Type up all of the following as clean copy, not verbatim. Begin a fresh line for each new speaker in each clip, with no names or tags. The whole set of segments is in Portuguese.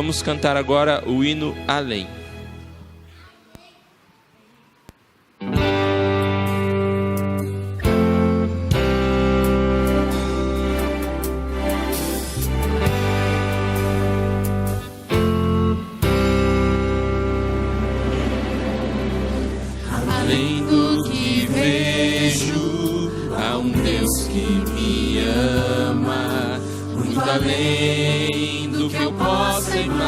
Vamos cantar agora o hino Além.
Além do que vejo, há um Deus que me ama, muito além do que eu possa imaginar.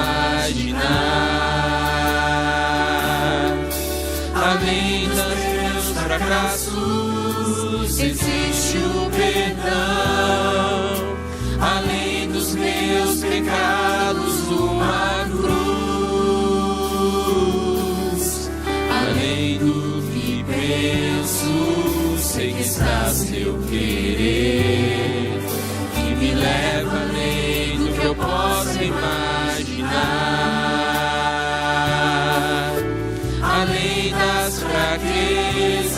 Além dos meus fracassos existe o perdão, além dos meus pecados uma cruz, além do que penso, sei que está seu querer, que me leva além do que eu possa imaginar. Além das fraquezas,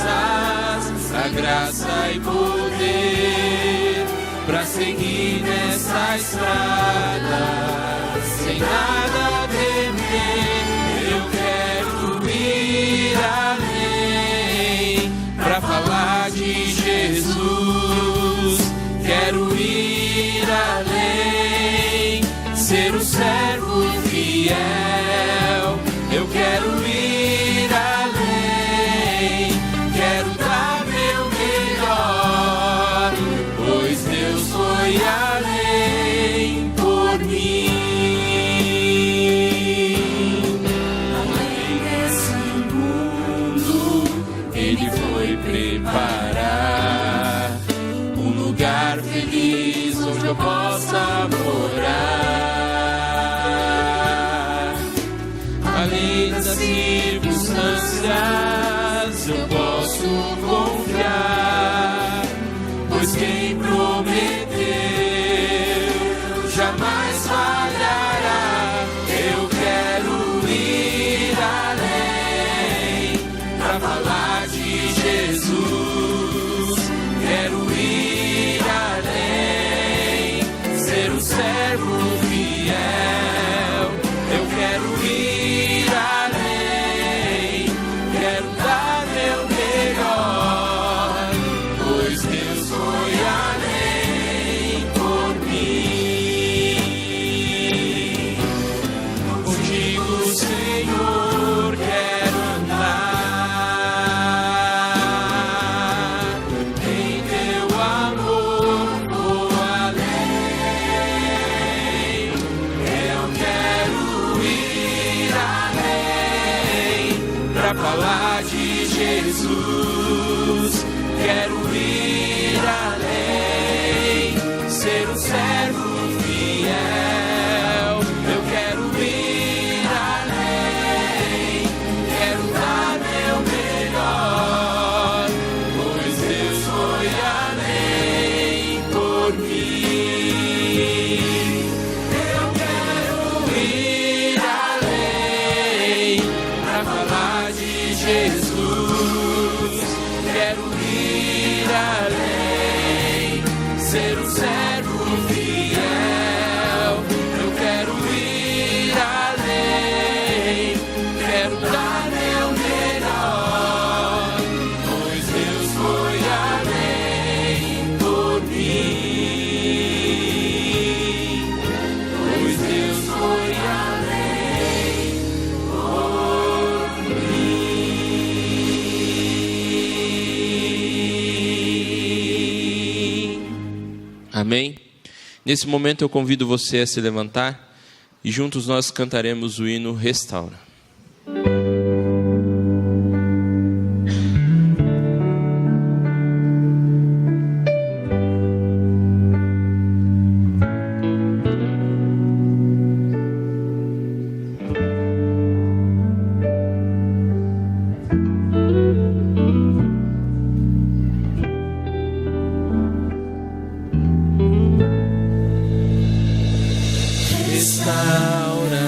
a graça e poder para seguir nessa estrada, sem nada temer. Eu quero ir além para falar de Jesus. Quero ir além, ser o servo fiel. Eu quero ir além, quero dar meu melhor, pois Deus foi além por mim. Além desse mundo, Ele foi preparar um lugar feliz onde eu possa morar. Além das circunstâncias, eu posso confiar, pois quem prometeu jamais falhará. Eu quero ir além para falar de Jesus. Quero ir além, ser um servo fiel. Eu quero ir além, quero dar meu melhor, pois Deus foi além por mim. Contigo, Senhor, quero andar, em teu amor vou além. Eu quero ir além para falar de Jesus. Quero ir além, ser um servo fiel. Eu quero ir além, quero dar meu melhor, pois Deus foi além por mim. Eu quero ir além para falar de Jesus. Quero ir além, ser um servo fiel. Eu quero ir além, quero dar meu melhor, pois Deus foi além por mim. Pois Deus foi além por mim.
Amém? Nesse momento eu convido você a se levantar e juntos nós cantaremos o hino Restaura.
Restaura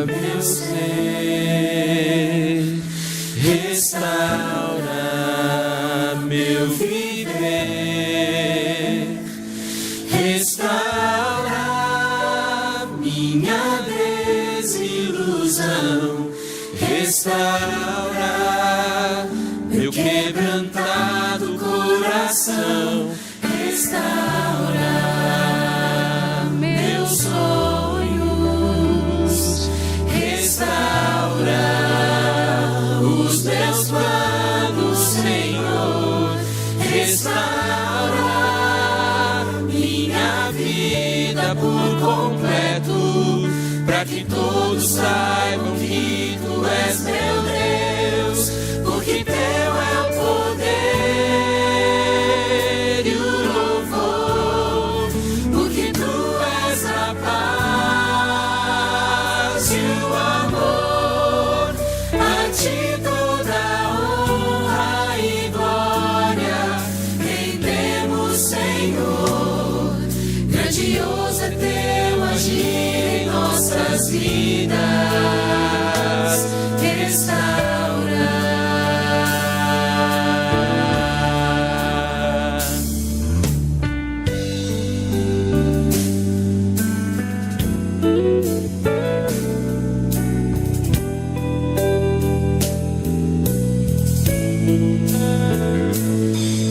meu ser, restaura meu viver, restaura minha minha desilusão, restaura meu quebrantado coração, restaura meus sonhos, restaura os meus planos, Senhor, restaura minha vida por completo, para que todos saibam que Tu és meu Deus, porque Teu é o poder e o louvor, porque Tu és a paz e o amor, a Ti toda honra e glória rendemos, Senhor. Grandioso é Teu agir em nossas vidas, restaura.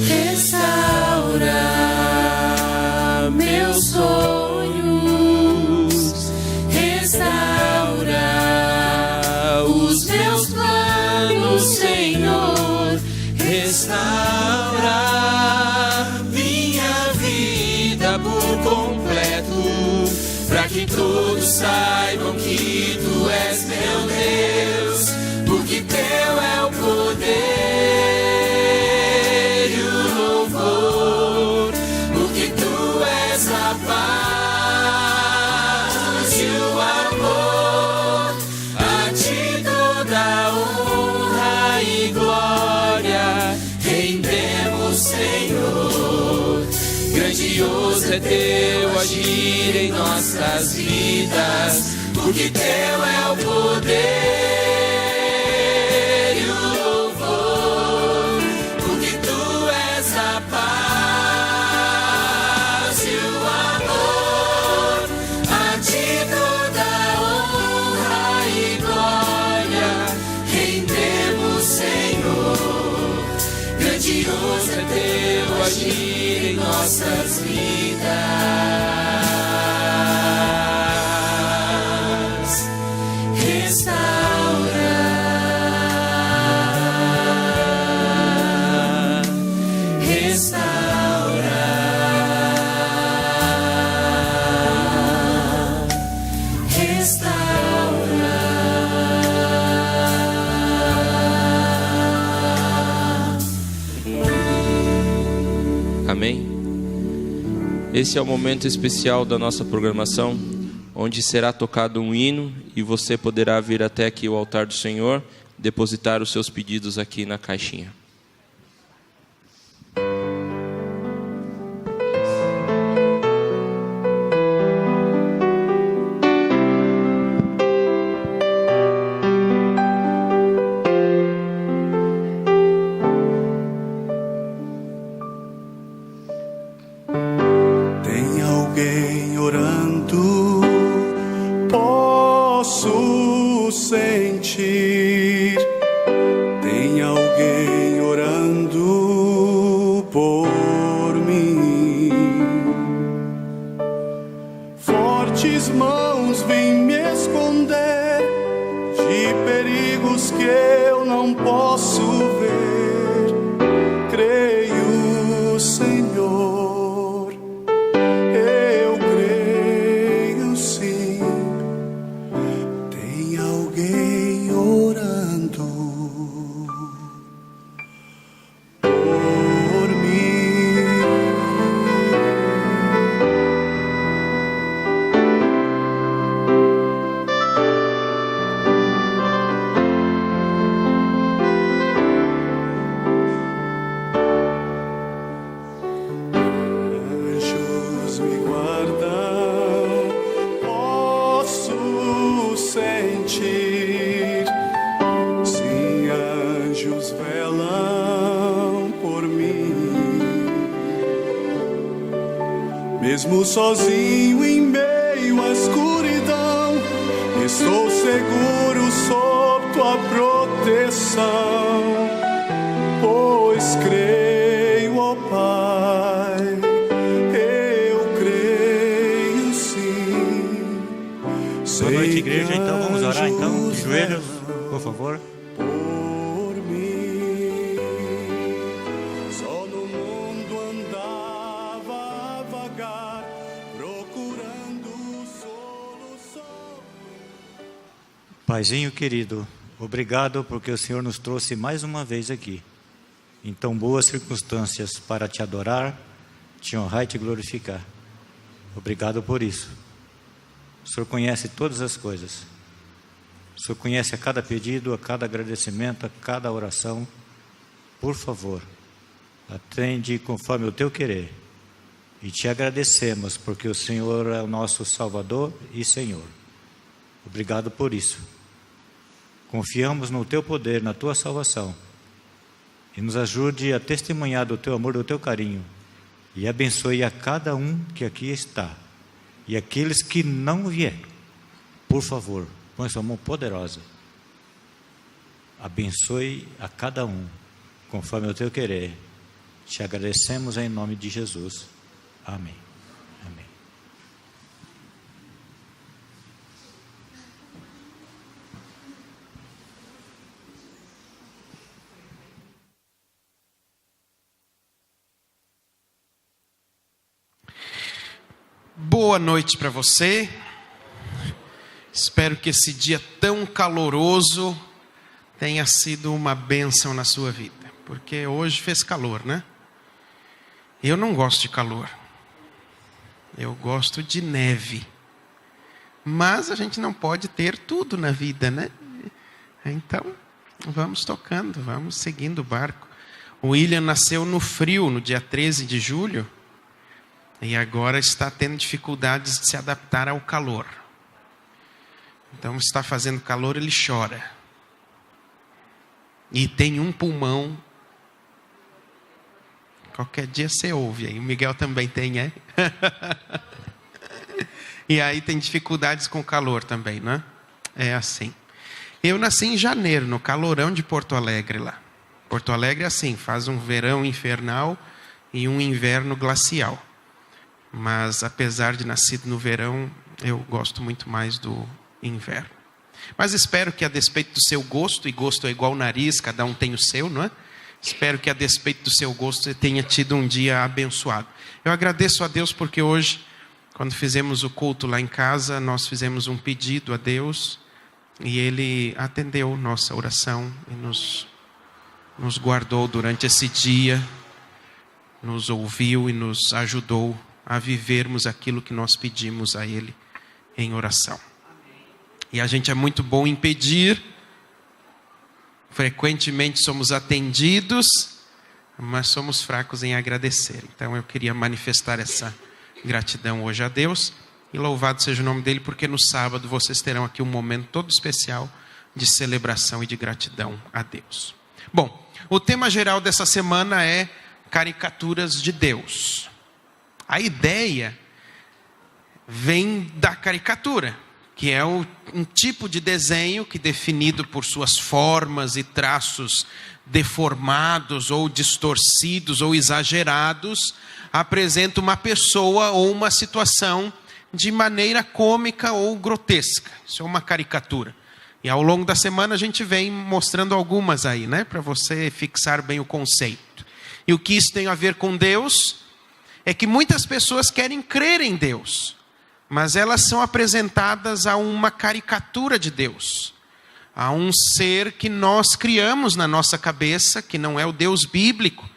Restaura meus sonhos, restaura os meus planos, Senhor, restaura minha vida por completo, para que todos saibam que Tu és meu Deus, porque Teu é o poder e o louvor, porque Tu és a paz e o amor, a Ti toda honra e glória rendemos, Senhor. Grandioso é Teu agir em nossas vidas, porque Teu é o poder e o louvor, porque Tu és a paz e o amor, a Ti toda honra e glória rendemos, Senhor. Grandioso é Teu agir em nossas vidas, restaura, restaura, restaura.
Amém? Esse é o momento especial da nossa programação, onde será tocado um hino e você poderá vir até aqui o altar do Senhor, depositar os seus pedidos aqui na caixinha.
Tem alguém orando, posso sentir. Tem alguém orando por mim. Fortes mãos vêm me esconder de perigos que eu não posso ver. Creio, Senhor, eu creio sim. Tem alguém orando por mim. Anjos me guardam, posso sentir. Sim, anjos velam por mim. Mesmo sozinho em meio à escuridão, Estou seguro sob tua proteção, pois creio, ó Pai, eu creio sim.
Boa noite, igreja. Então vamos orar então, de joelhos, por favor.
Por mim, só no mundo andava a vagar, procurando solução.
Paizinho querido, obrigado porque o Senhor nos trouxe mais uma vez aqui, em tão boas circunstâncias, para te adorar, te honrar e te glorificar. Obrigado por isso. O Senhor conhece todas as coisas. O Senhor conhece a cada pedido, a cada agradecimento, a cada oração. Por favor, atende conforme o teu querer. E te agradecemos porque o Senhor é o nosso Salvador e Senhor. Obrigado por isso. Confiamos no teu poder, na tua salvação. E nos ajude a testemunhar do teu amor, do teu carinho. E abençoe a cada um que aqui está. E aqueles que não vierem. Por favor, põe sua mão poderosa. Abençoe a cada um, conforme o teu querer. Te agradecemos em nome de Jesus. Amém. Amém.
Boa noite para você. Espero que esse dia tão caloroso tenha sido uma bênção na sua vida, porque hoje fez calor, né? Eu não gosto de calor, eu gosto de neve, mas a gente não pode ter tudo na vida, né? Então, vamos tocando, vamos seguindo o barco. O William nasceu no frio, no dia 13 de julho, e agora está tendo dificuldades de se adaptar ao calor. Então está fazendo calor, ele chora. E tem um pulmão. Qualquer dia você ouve aí. O Miguel também tem, é? E aí tem dificuldades com o calor também, né? É assim. Eu nasci em janeiro, no calorão de Porto Alegre lá. Porto Alegre é assim, faz um verão infernal e um inverno glacial. Mas apesar de nascido no verão, eu gosto muito mais do inverno. Mas espero que a despeito do seu gosto, e gosto é igual nariz, cada um tem o seu, não é? Espero que a despeito do seu gosto você tenha tido um dia abençoado. Eu agradeço a Deus porque hoje, quando fizemos o culto lá em casa, nós fizemos um pedido a Deus e Ele atendeu nossa oração e nos guardou durante esse dia, nos ouviu e nos ajudou a vivermos aquilo que nós pedimos a Ele em oração. E a gente é muito bom em pedir, frequentemente somos atendidos, mas somos fracos em agradecer. Então eu queria manifestar essa gratidão hoje a Deus, e louvado seja o nome dEle, porque no sábado vocês terão aqui um momento todo especial de celebração e de gratidão a Deus. Bom, o tema geral dessa semana é caricaturas de Deus. A ideia vem da caricatura, que é um tipo de desenho que, definido por suas formas e traços deformados ou distorcidos ou exagerados, apresenta uma pessoa ou uma situação de maneira cômica ou grotesca. Isso é uma caricatura. E ao longo da semana a gente vem mostrando algumas aí, né, para você fixar bem o conceito. E o que isso tem a ver com Deus é que muitas pessoas querem crer em Deus, mas elas são apresentadas a uma caricatura de Deus, a um ser que nós criamos na nossa cabeça, que não é o Deus bíblico,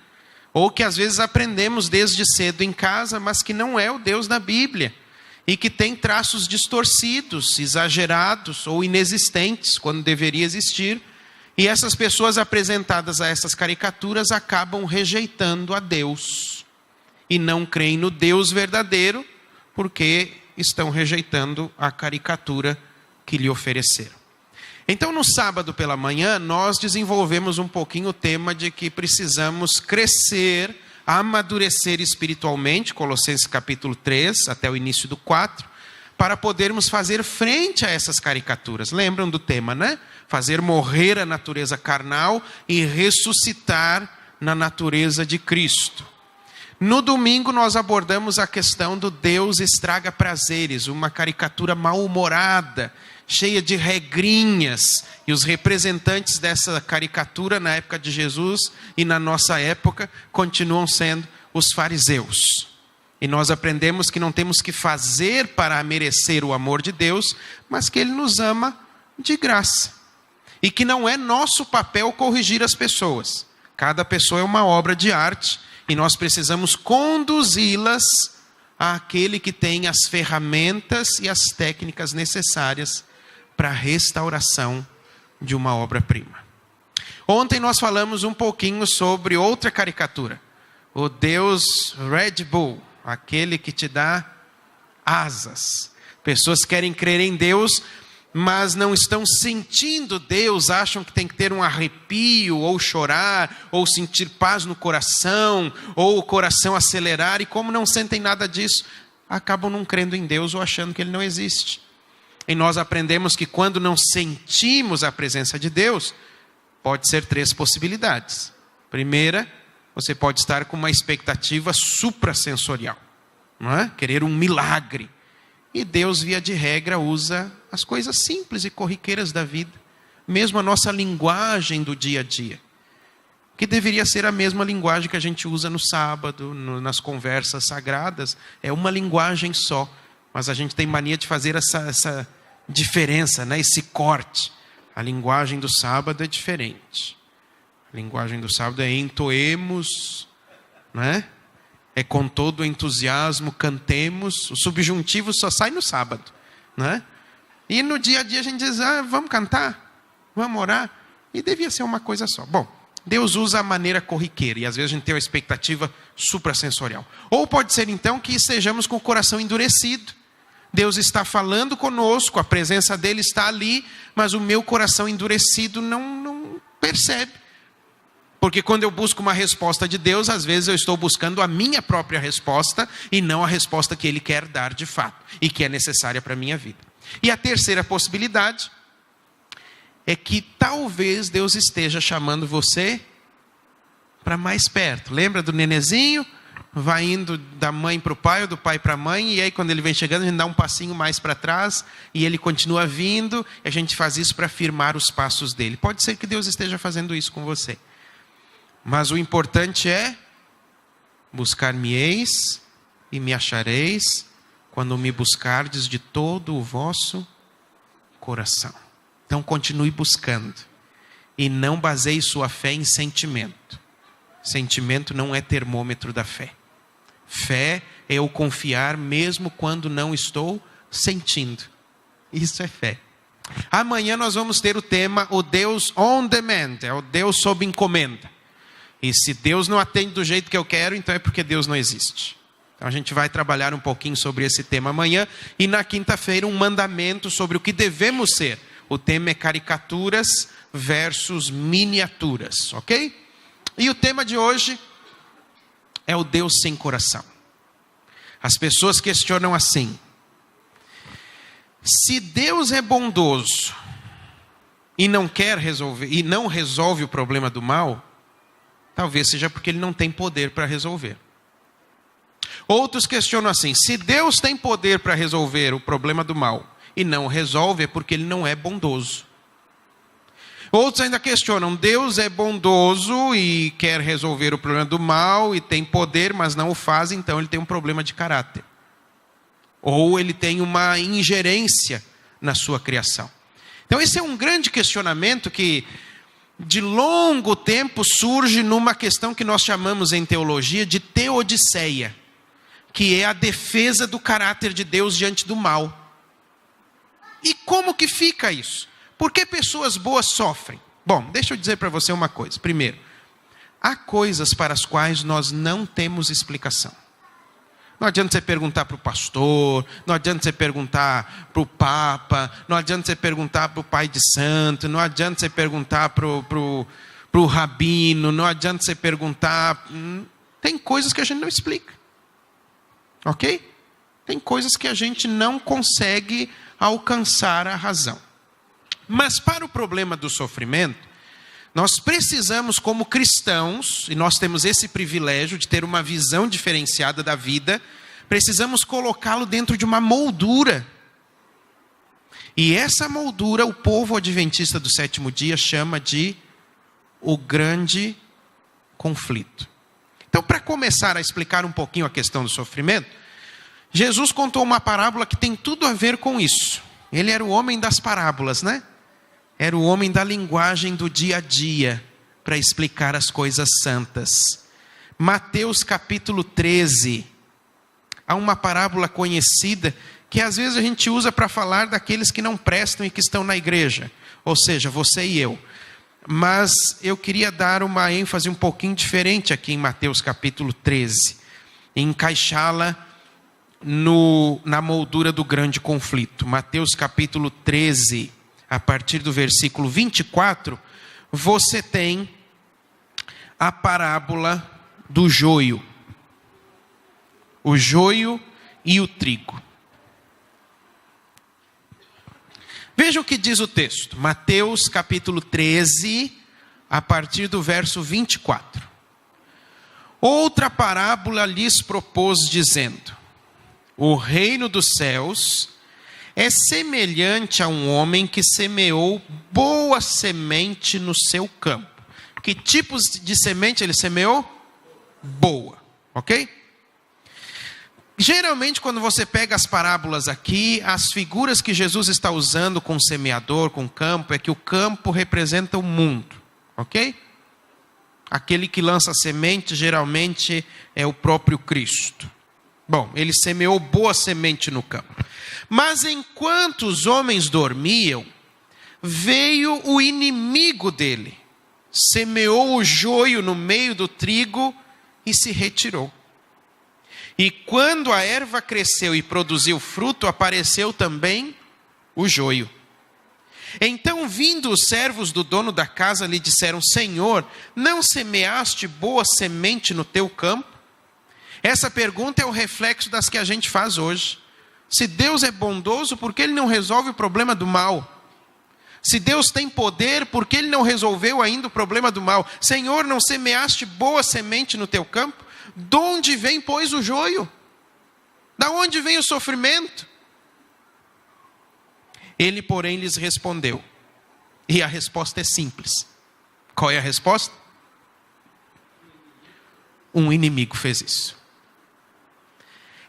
ou que às vezes aprendemos desde cedo em casa, mas que não é o Deus da Bíblia, e que tem traços distorcidos, exagerados ou inexistentes, quando deveria existir, e essas pessoas apresentadas a essas caricaturas acabam rejeitando a Deus. E não creem no Deus verdadeiro, porque estão rejeitando a caricatura que lhe ofereceram. Então, no sábado pela manhã, nós desenvolvemos um pouquinho o tema de que precisamos crescer, amadurecer espiritualmente, Colossenses capítulo 3, até o início do 4, para podermos fazer frente a essas caricaturas. Lembram do tema, né? Fazer morrer a natureza carnal e ressuscitar na natureza de Cristo. No domingo nós abordamos a questão do Deus estraga prazeres, uma caricatura mal-humorada, cheia de regrinhas, e os representantes dessa caricatura na época de Jesus e na nossa época continuam sendo os fariseus. E nós aprendemos que não temos que fazer para merecer o amor de Deus, mas que Ele nos ama de graça. E que não é nosso papel corrigir as pessoas. Cada pessoa é uma obra de arte e nós precisamos conduzi-las àquele que tem as ferramentas e as técnicas necessárias para a restauração de uma obra-prima. Ontem nós falamos um pouquinho sobre outra caricatura. O Deus Red Bull, aquele que te dá asas. Pessoas querem crer em Deus, mas não estão sentindo Deus, acham que tem que ter um arrepio, ou chorar, ou sentir paz no coração, ou o coração acelerar, e como não sentem nada disso, acabam não crendo em Deus ou achando que Ele não existe. E nós aprendemos que quando não sentimos a presença de Deus, pode ser 3 possibilidades. Primeira, você pode estar com uma expectativa suprassensorial, não é? Querer um milagre. E Deus, via de regra, usa as coisas simples e corriqueiras da vida. Mesmo a nossa linguagem do dia a dia. Que deveria ser a mesma linguagem que a gente usa no sábado, nas conversas sagradas. É uma linguagem só. Mas a gente tem mania de fazer essa diferença, né? Esse corte. A linguagem do sábado é diferente. A linguagem do sábado é entoemos, né? É com todo o entusiasmo, cantemos. O subjuntivo só sai no sábado, né? E no dia a dia a gente diz, vamos cantar, vamos orar. E devia ser uma coisa só. Bom, Deus usa a maneira corriqueira. E às vezes a gente tem uma expectativa suprassensorial. Ou pode ser então que estejamos com o coração endurecido. Deus está falando conosco, a presença dele está ali, mas o meu coração endurecido não percebe. Porque quando eu busco uma resposta de Deus, às vezes eu estou buscando a minha própria resposta e não a resposta que Ele quer dar de fato e que é necessária para a minha vida. E a terceira possibilidade é que talvez Deus esteja chamando você para mais perto. Lembra do nenezinho? Vai indo da mãe para o pai ou do pai para a mãe, e aí quando ele vem chegando a gente dá um passinho mais para trás e ele continua vindo, e a gente faz isso para firmar os passos dele. Pode ser que Deus esteja fazendo isso com você. Mas o importante é buscar-me-eis e me achareis quando me buscardes de todo o vosso coração. Então continue buscando e não baseie sua fé em sentimento. Sentimento não é termômetro da fé. Fé é eu confiar mesmo quando não estou sentindo. Isso é fé. Amanhã nós vamos ter o tema, o Deus on demand, é o Deus sob encomenda. E se Deus não atende do jeito que eu quero, então é porque Deus não existe. Então a gente vai trabalhar um pouquinho sobre esse tema amanhã. E na quinta-feira um mandamento sobre o que devemos ser. O tema é caricaturas versus miniaturas, ok? E o tema de hoje é o Deus sem coração. As pessoas questionam assim: se Deus é bondoso e não quer resolver, e não resolve o problema do mal, talvez seja porque Ele não tem poder para resolver. Outros questionam assim: se Deus tem poder para resolver o problema do mal e não resolve, é porque Ele não é bondoso. Outros ainda questionam: Deus é bondoso e quer resolver o problema do mal e tem poder, mas não o faz, então Ele tem um problema de caráter. Ou Ele tem uma ingerência na sua criação. Então esse é um grande questionamento que de longo tempo surge numa questão que nós chamamos em teologia de teodiceia, que é a defesa do caráter de Deus diante do mal. E como que fica isso? Por que pessoas boas sofrem? Bom, deixa eu dizer para você uma coisa. Primeiro, há coisas para as quais nós não temos explicação. Não adianta você perguntar para o pastor, não adianta você perguntar para o papa, não adianta você perguntar para o pai de santo, não adianta você perguntar para o rabino, não adianta você perguntar... Tem coisas que a gente não explica. Ok? Tem coisas que a gente não consegue alcançar a razão. Mas para o problema do sofrimento, nós precisamos, como cristãos, e nós temos esse privilégio de ter uma visão diferenciada da vida, precisamos colocá-lo dentro de uma moldura. E essa moldura, o povo adventista do sétimo dia chama de o grande conflito. Então, para começar a explicar um pouquinho a questão do sofrimento, Jesus contou uma parábola que tem tudo a ver com isso. Ele era o homem das parábolas, né? Era o homem da linguagem do dia a dia, para explicar as coisas santas. Mateus capítulo 13. Há uma parábola conhecida, que às vezes a gente usa para falar daqueles que não prestam e que estão na igreja. Ou seja, você e eu. Mas eu queria dar uma ênfase um pouquinho diferente aqui em Mateus capítulo 13. E encaixá-la na moldura do grande conflito. Mateus capítulo 13, a partir do versículo 24, você tem a parábola do joio. O joio e o trigo. Veja o que diz o texto. Mateus capítulo 13, a partir do verso 24. Outra parábola lhes propôs, dizendo: o reino dos céus é semelhante a um homem que semeou boa semente no seu campo. Que tipos de semente ele semeou? Boa, ok? Geralmente, quando você pega as parábolas aqui, as figuras que Jesus está usando com o semeador, com o campo, é que o campo representa o mundo, ok? Aquele que lança a semente, geralmente, é o próprio Cristo. Bom, ele semeou boa semente no campo. Mas enquanto os homens dormiam, veio o inimigo dele, semeou o joio no meio do trigo e se retirou. E quando a erva cresceu e produziu fruto, apareceu também o joio. Então, vindo os servos do dono da casa, lhe disseram: Senhor, não semeaste boa semente no teu campo? Essa pergunta é o reflexo das que a gente faz hoje. Se Deus é bondoso, por que Ele não resolve o problema do mal? Se Deus tem poder, por que Ele não resolveu ainda o problema do mal? Senhor, não semeaste boa semente no teu campo? De onde vem, pois, o joio? Da onde vem o sofrimento? Ele, porém, lhes respondeu. E a resposta é simples. Qual é a resposta? Um inimigo fez isso.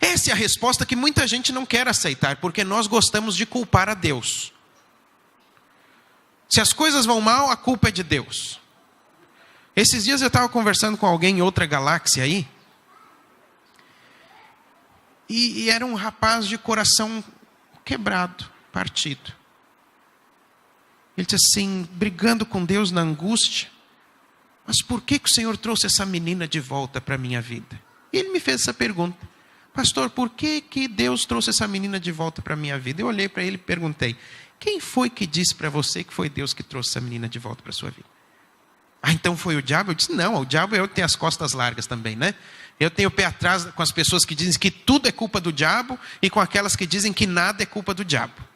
Essa é a resposta que muita gente não quer aceitar, porque nós gostamos de culpar a Deus. Se as coisas vão mal, a culpa é de Deus. Esses dias eu estava conversando com alguém em outra galáxia aí, e era um rapaz de coração quebrado, partido. Ele disse assim, brigando com Deus na angústia: mas por que o Senhor trouxe essa menina de volta para a minha vida? E ele me fez essa pergunta: pastor, por que Deus trouxe essa menina de volta para a minha vida? Eu olhei para ele e perguntei: quem foi que disse para você que foi Deus que trouxe essa menina de volta para a sua vida? Ah, então foi o diabo? Eu disse: não, o diabo tem as costas largas também, né? Eu tenho o pé atrás com as pessoas que dizem que tudo é culpa do diabo e com aquelas que dizem que nada é culpa do diabo.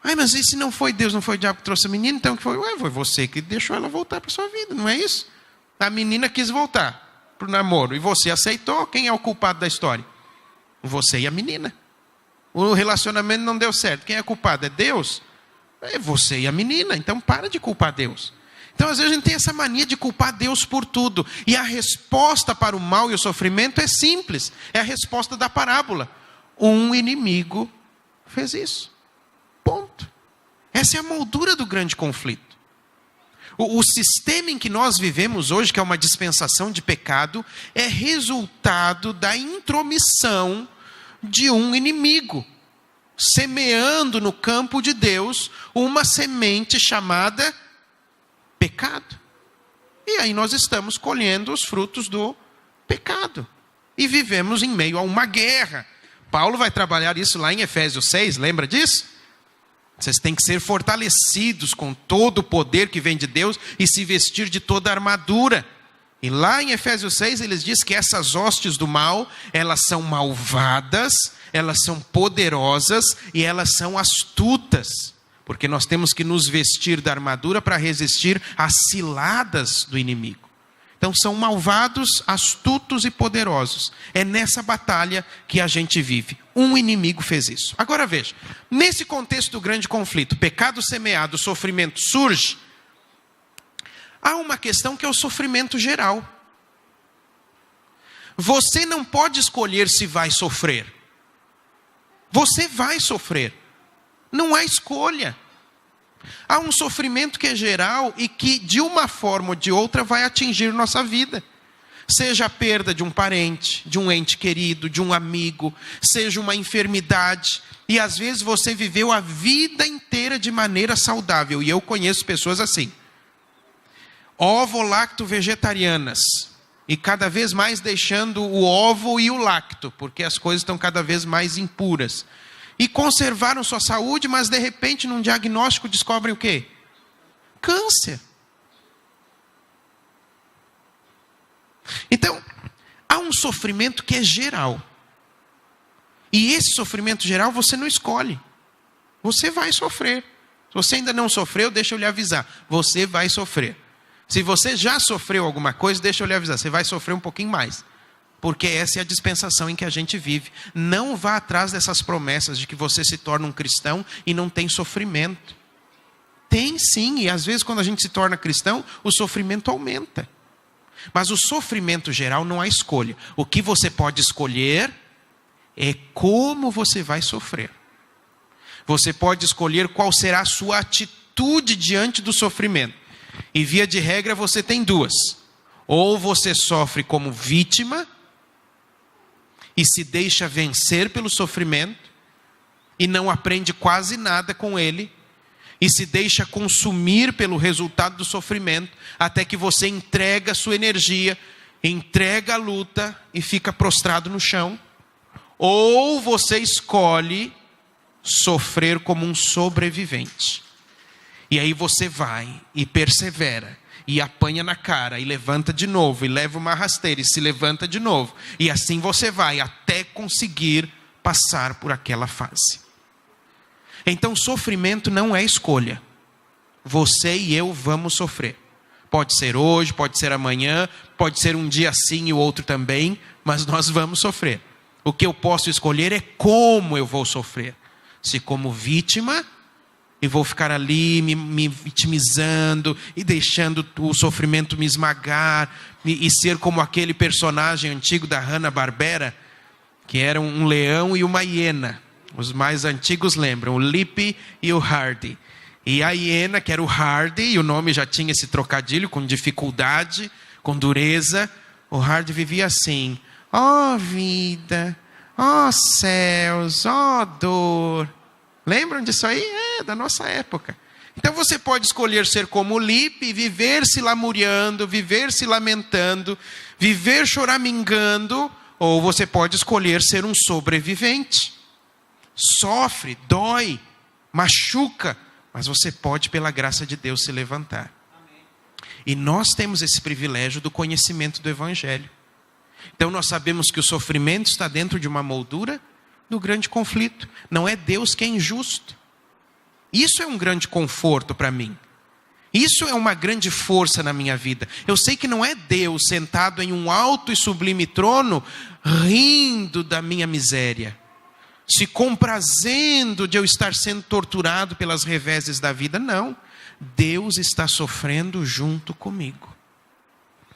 Ai, mas e se não foi Deus, não foi o diabo que trouxe a menina? Então que foi? Ué, foi você que deixou ela voltar para a sua vida, não é isso? A menina quis voltar para o namoro e você aceitou. Quem é o culpado da história? Você e a menina. O relacionamento não deu certo. Quem é culpado? É Deus? É você e a menina. Então para de culpar Deus. Então às vezes a gente tem essa mania de culpar Deus por tudo. E a resposta para o mal e o sofrimento é simples. É a resposta da parábola. Um inimigo fez isso. Ponto. Essa é a moldura do grande conflito. O sistema em que nós vivemos hoje, que é uma dispensação de pecado, é resultado da intromissão de um inimigo, semeando no campo de Deus uma semente chamada pecado. E aí nós estamos colhendo os frutos do pecado. E vivemos em meio a uma guerra. Paulo vai trabalhar isso lá em Efésios 6, lembra disso? Vocês têm que ser fortalecidos com todo o poder que vem de Deus e se vestir de toda a armadura. E lá em Efésios 6, eles dizem que essas hostes do mal, elas são malvadas, elas são poderosas e elas são astutas. Porque nós temos que nos vestir da armadura para resistir às ciladas do inimigo. Então são malvados, astutos e poderosos. É nessa batalha que a gente vive. Um inimigo fez isso. Agora veja, nesse contexto do grande conflito, pecado semeado, sofrimento surge, há uma questão que é o sofrimento geral. Você não pode escolher se vai sofrer. Você vai sofrer. Não há escolha. Há um sofrimento que é geral e que de uma forma ou de outra vai atingir nossa vida. Seja a perda de um parente, de um ente querido, de um amigo, seja uma enfermidade. E às vezes você viveu a vida inteira de maneira saudável. E eu conheço pessoas assim. Ovo-lacto-vegetarianas. E cada vez mais deixando o ovo e o lacto, porque as coisas estão cada vez mais impuras. E conservaram sua saúde, mas de repente num diagnóstico descobrem o quê? Câncer. Então, há um sofrimento que é geral. E esse sofrimento geral você não escolhe. Você vai sofrer. Se você ainda não sofreu, deixa eu lhe avisar. Você vai sofrer. Se você já sofreu alguma coisa, deixa eu lhe avisar. Você vai sofrer um pouquinho mais. Porque essa é a dispensação em que a gente vive. Não vá atrás dessas promessas de que você se torna um cristão e não tem sofrimento. Tem sim, e às vezes quando a gente se torna cristão, o sofrimento aumenta. Mas o sofrimento geral não há escolha. O que você pode escolher é como você vai sofrer. Você pode escolher qual será a sua atitude diante do sofrimento. E via de regra você tem duas. Ou você sofre como vítima e se deixa vencer pelo sofrimento e não aprende quase nada com ele e se deixa consumir pelo resultado do sofrimento até que você entrega a sua energia, entrega a luta e fica prostrado no chão. Ou você escolhe sofrer como um sobrevivente. E aí você vai e persevera. E apanha na cara, e levanta de novo, e leva uma rasteira, e se levanta de novo. E assim você vai, até conseguir passar por aquela fase. Então, sofrimento não é escolha. Você e eu vamos sofrer. Pode ser hoje, pode ser amanhã, pode ser um dia sim e o outro também, mas nós vamos sofrer. O que eu posso escolher é como eu vou sofrer. Se como vítima, e vou ficar ali me vitimizando e deixando o sofrimento me esmagar e ser como aquele personagem antigo da Hanna-Barbera, que era um leão e uma hiena. Os mais antigos lembram, o Lippy e o Hardy. E a hiena, que era o Hardy, e o nome já tinha esse trocadilho, com dificuldade, com dureza. O Hardy vivia assim: ó vida, ó céus, ó dor. Lembram disso aí? É, da nossa época. Então você pode escolher ser como o Lippy, viver se lamuriando, viver se lamentando, viver choramingando, ou você pode escolher ser um sobrevivente. Sofre, dói, machuca, mas você pode, pela graça de Deus, se levantar. Amém. E nós temos esse privilégio do conhecimento do Evangelho. Então nós sabemos que o sofrimento está dentro de uma moldura do grande conflito. Não é Deus que é injusto. Isso é um grande conforto para mim. Isso é uma grande força na minha vida. Eu sei que não é Deus sentado em um alto e sublime trono, rindo da minha miséria, se comprazendo de eu estar sendo torturado pelas reveses da vida. Não. Deus está sofrendo junto comigo.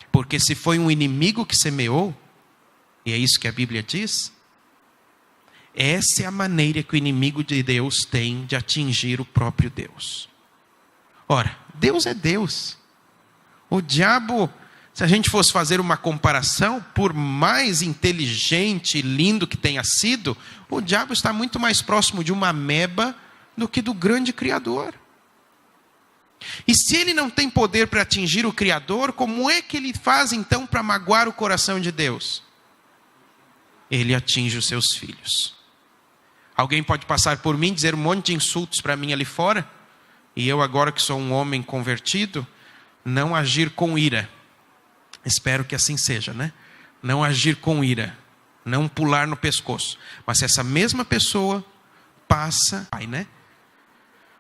Porque se foi um inimigo que semeou, e é isso que a Bíblia diz, essa é a maneira que o inimigo de Deus tem de atingir o próprio Deus. Ora, Deus é Deus. O diabo, se a gente fosse fazer uma comparação, por mais inteligente e lindo que tenha sido, o diabo está muito mais próximo de uma ameba do que do grande Criador. E se ele não tem poder para atingir o Criador, como é que ele faz então para magoar o coração de Deus? Ele atinge os seus filhos. Alguém pode passar por mim, dizer um monte de insultos para mim ali fora, e eu agora que sou um homem convertido, não agir com ira, Espero que assim seja, né? Não agir com ira, não pular no pescoço. Mas se essa mesma pessoa passa, né?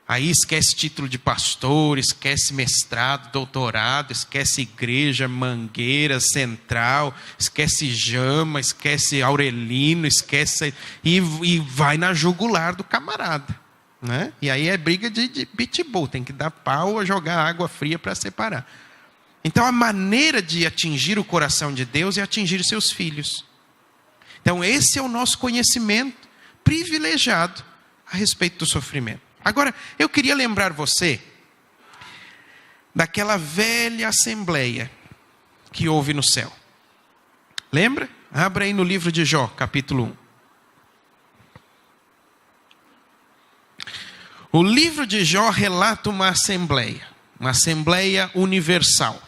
Aí esquece título de pastor, esquece mestrado, doutorado, esquece igreja, Mangueira, Central, esquece Jama, esquece Aurelino, esquece... E vai na jugular do camarada, né? E aí é briga de pitbull, tem que dar pau ou jogar água fria para separar. Então a maneira de atingir o coração de Deus é atingir seus filhos. Então esse é o nosso conhecimento privilegiado a respeito do sofrimento. Agora, eu queria lembrar você daquela velha assembleia que houve no céu. Lembra? Abra aí no livro de Jó, capítulo 1. O livro de Jó relata uma assembleia universal.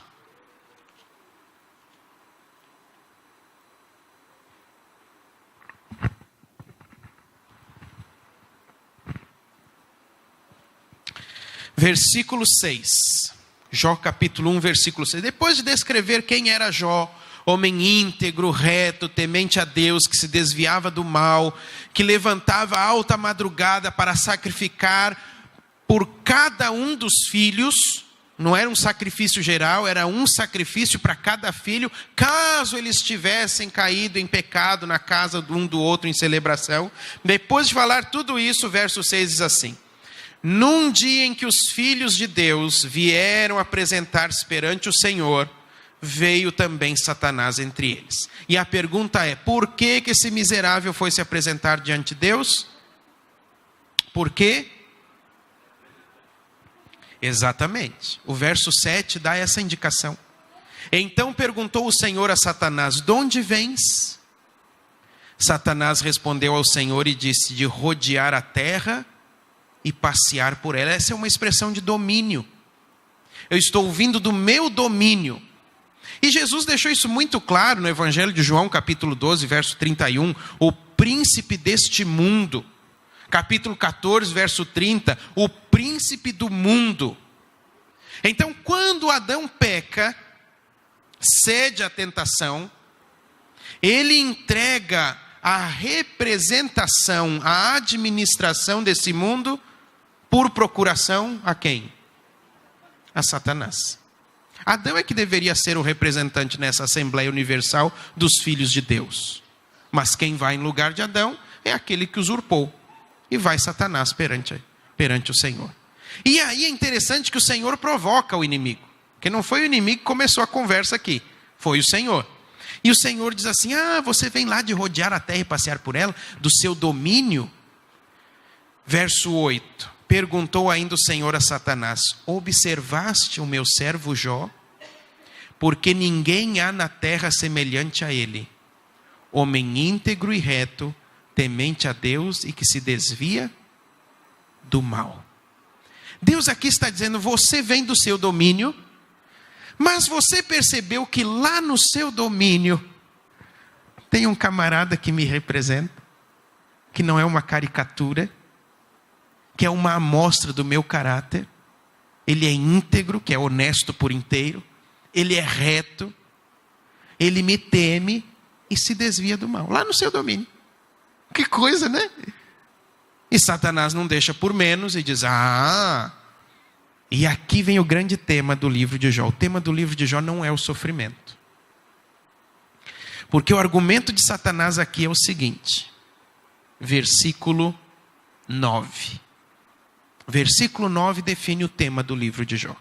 Versículo 6, Jó capítulo 1, versículo 6. Depois de descrever quem era Jó, homem íntegro, reto, temente a Deus, que se desviava do mal, que levantava alta madrugada para sacrificar por cada um dos filhos, não era um sacrifício geral, era um sacrifício para cada filho, caso eles tivessem caído em pecado na casa de um do outro em celebração. Depois de falar tudo isso, o verso 6 diz assim: num dia em que os filhos de Deus vieram apresentar-se perante o Senhor, veio também Satanás entre eles. E a pergunta é, por que esse miserável foi se apresentar diante de Deus? Por quê? Exatamente. O verso 7 dá essa indicação. Então perguntou o Senhor a Satanás: de onde vens? Satanás respondeu ao Senhor e disse: de rodear a terra e passear por ela. Essa é uma expressão de domínio. Eu estou vindo do meu domínio. E Jesus deixou isso muito claro no Evangelho de João, capítulo 12, verso 31. O príncipe deste mundo. Capítulo 14, verso 30. O príncipe do mundo. Então, quando Adão peca, cede à tentação, ele entrega a representação, a administração desse mundo por procuração a quem? A Satanás. Adão é que deveria ser o representante nessa Assembleia Universal dos filhos de Deus. Mas quem vai em lugar de Adão é aquele que usurpou. E vai Satanás perante o Senhor. E aí é interessante que o Senhor provoca o inimigo. Porque não foi o inimigo que começou a conversa aqui. Foi o Senhor. E o Senhor diz assim: você vem lá de rodear a terra e passear por ela, do seu domínio. Verso 8. Perguntou ainda o Senhor a Satanás: observaste o meu servo Jó? Porque ninguém há na terra semelhante a ele, homem íntegro e reto, temente a Deus e que se desvia do mal. Deus aqui está dizendo: você vem do seu domínio, mas você percebeu que lá no seu domínio tem um camarada que me representa, que não é uma caricatura, que é uma amostra do meu caráter. Ele é íntegro, que é honesto por inteiro. Ele é reto. Ele me teme e se desvia do mal. Lá no seu domínio. Que coisa, né? E Satanás não deixa por menos e diz: e aqui vem o grande tema do livro de Jó. O tema do livro de Jó não é o sofrimento. Porque o argumento de Satanás aqui é o seguinte. Versículo 9. Versículo 9 define o tema do livro de Jó.